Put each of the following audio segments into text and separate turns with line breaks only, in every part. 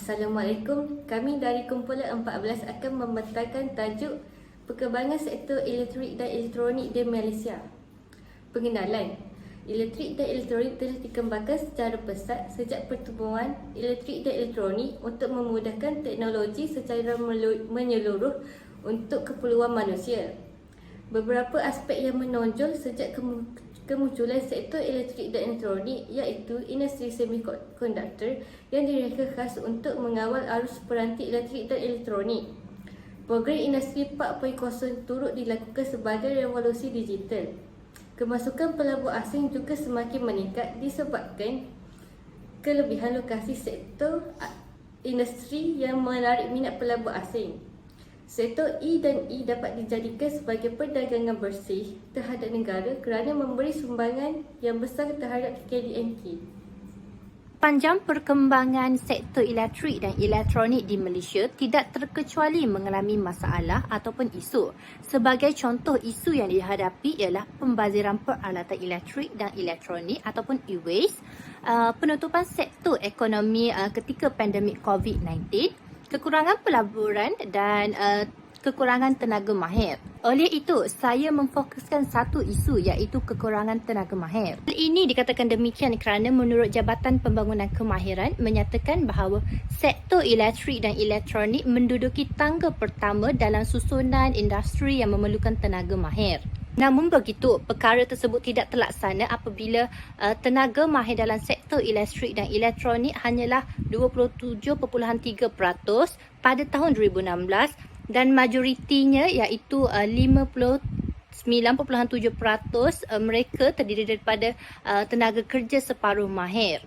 Assalamualaikum. Kami dari kumpulan 14 akan membentangkan tajuk perkembangan sektor elektrik dan elektronik di Malaysia. Pengenalan. Elektrik dan elektronik telah dikembangkan secara pesat sejak pertumbuhan elektrik dan elektronik untuk memudahkan teknologi secara menyeluruh untuk keperluan manusia. Beberapa aspek yang menonjol sejak kemunculan sektor elektrik dan elektronik iaitu industri semikonduktor yang direka khas untuk mengawal arus peranti elektrik dan elektronik. Program Industri 4.0 turut dilakukan sebagai revolusi digital. Kemasukan pelabur asing juga semakin meningkat disebabkan kelebihan lokasi sektor industri yang menarik minat pelabur asing. Sektor E dan E dapat dijadikan sebagai perdagangan bersih terhadap negara kerana memberi sumbangan yang besar terhadap KDNK.
Panjang perkembangan sektor elektrik dan elektronik di Malaysia tidak terkecuali mengalami masalah ataupun isu. Sebagai contoh isu yang dihadapi ialah pembaziran peralatan elektrik dan elektronik ataupun e-waste, penutupan sektor ekonomi ketika pandemik COVID-19, kekurangan pelaburan dan kekurangan tenaga mahir. Oleh itu, saya memfokuskan satu isu iaitu kekurangan tenaga mahir. Hal ini dikatakan demikian kerana menurut Jabatan Pembangunan Kemahiran menyatakan bahawa sektor elektrik dan elektronik menduduki tangga pertama dalam susunan industri yang memerlukan tenaga mahir. Namun begitu, perkara tersebut tidak terlaksana apabila tenaga mahir dalam sektor elektrik dan elektronik hanyalah 27.3% pada tahun 2016 dan majoritinya iaitu 59.7% mereka terdiri daripada tenaga kerja separuh mahir.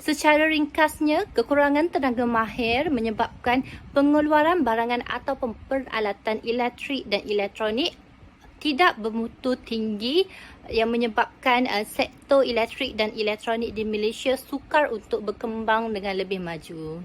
Secara ringkasnya, kekurangan tenaga mahir menyebabkan pengeluaran barangan atau peralatan elektrik dan elektronik tidak bermutu tinggi yang menyebabkan sektor elektrik dan elektronik di Malaysia sukar untuk berkembang dengan lebih maju.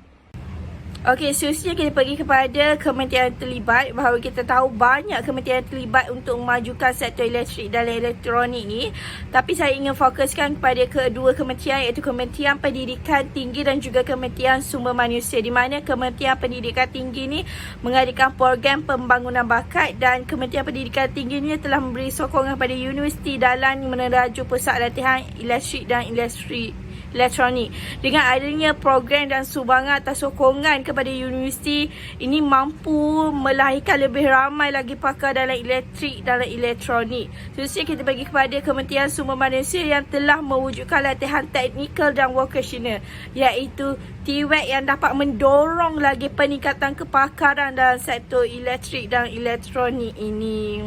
Okey, seterusnya kita pergi kepada kementerian terlibat bahawa kita tahu banyak kementerian terlibat untuk memajukan sektor elektrik dan elektronik ni. Tapi saya ingin fokuskan kepada kedua kementerian iaitu Kementerian Pendidikan Tinggi dan juga Kementerian Sumber Manusia, di mana Kementerian Pendidikan Tinggi ni mengadakan program pembangunan bakat dan Kementerian Pendidikan Tinggi ni telah memberi sokongan pada universiti dalam meneraju pusat latihan elektrik dan elektronik. Dengan adanya program dan sumbangan atau sokongan kepada universiti ini mampu melahirkan lebih ramai lagi pakar dalam elektrik dan elektronik. Seterusnya kita bagi kepada Kementerian Sumber Manusia yang telah mewujudkan latihan teknikal dan vocational iaitu TWEC yang dapat mendorong lagi peningkatan kepakaran dalam sektor elektrik dan elektronik ini.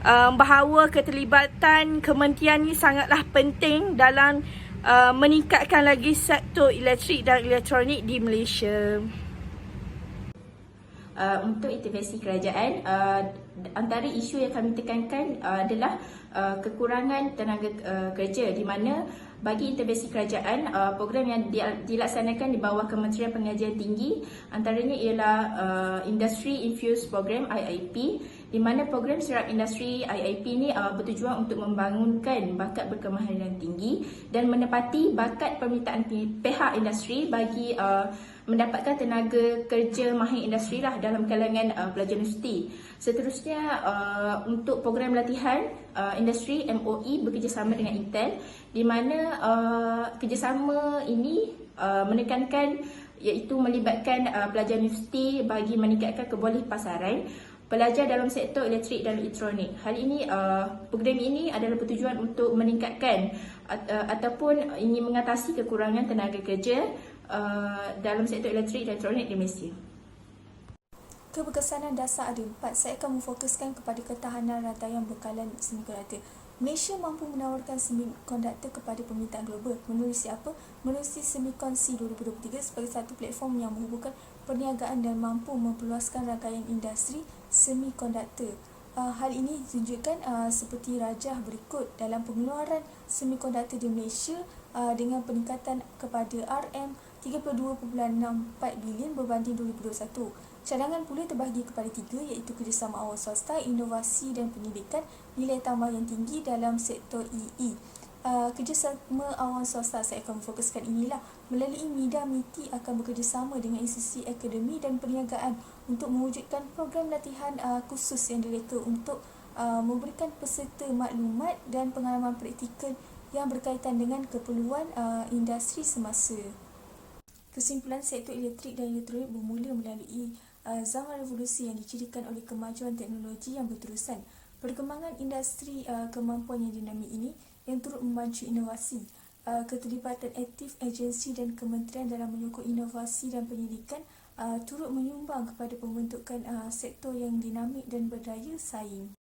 Bahawa keterlibatan kementerian ini sangatlah penting dalam meningkatkan lagi sektor elektrik dan elektronik di Malaysia.
Untuk intervensi kerajaan, antara isu yang kami tekankan adalah kekurangan tenaga kerja, di mana bagi intervensi kerajaan, program yang dilaksanakan di bawah Kementerian Pengajian Tinggi antaranya ialah Industry Infused Program IIP, di mana program serap industri IIP ni bertujuan untuk membangunkan bakat berkemahiran tinggi dan menepati bakat permintaan pihak industri bagi mendapatkan tenaga kerja mahir industri lah dalam kalangan pelajar universiti. Seterusnya, untuk program latihan industri MOE bekerjasama dengan Intel, di mana kerjasama ini menekankan iaitu melibatkan pelajar universiti bagi meningkatkan kebolepasaran pelajar dalam sektor elektrik dan elektronik. Hal ini, program ini adalah bertujuan untuk meningkatkan ataupun ingin mengatasi kekurangan tenaga kerja dalam sektor elektrik dan elektronik di Malaysia.
Keberkesanan dasar ada 4. Saya akan memfokuskan kepada ketahanan rantaian bekalan semikonduktor. Malaysia mampu menawarkan semikonduktor kepada permintaan global. Menerusi apa? Menerusi Semicon C 2023 sebagai satu platform yang menghubungkan perniagaan dan mampu memperluaskan rangkaian industri semikonduktor. Hal ini ditunjukkan seperti rajah berikut dalam pengeluaran semikonduktor di Malaysia dengan peningkatan kepada RM32.64 bilion berbanding 2021. Cadangan pula terbahagi kepada 3 iaitu kerjasama awal swasta, inovasi dan pendidikan, nilai tambah yang tinggi dalam sektor EE. kerjasama awam swasta saya akan memfokuskan inilah. Melalui MIDA, MITI akan bekerjasama dengan institusi akademi dan perniagaan untuk mewujudkan program latihan khusus yang direka untuk memberikan peserta maklumat dan pengalaman praktikal yang berkaitan dengan keperluan industri semasa. Kesimpulan, sektor elektrik dan elektronik bermula melalui zaman revolusi yang dicirikan oleh kemajuan teknologi yang berterusan. Perkembangan industri kemampuan yang dinamik ini yang turut memacu inovasi. Keterlibatan aktif agensi dan kementerian dalam menyokong inovasi dan pendidikan turut menyumbang kepada pembentukan sektor yang dinamik dan berdaya saing.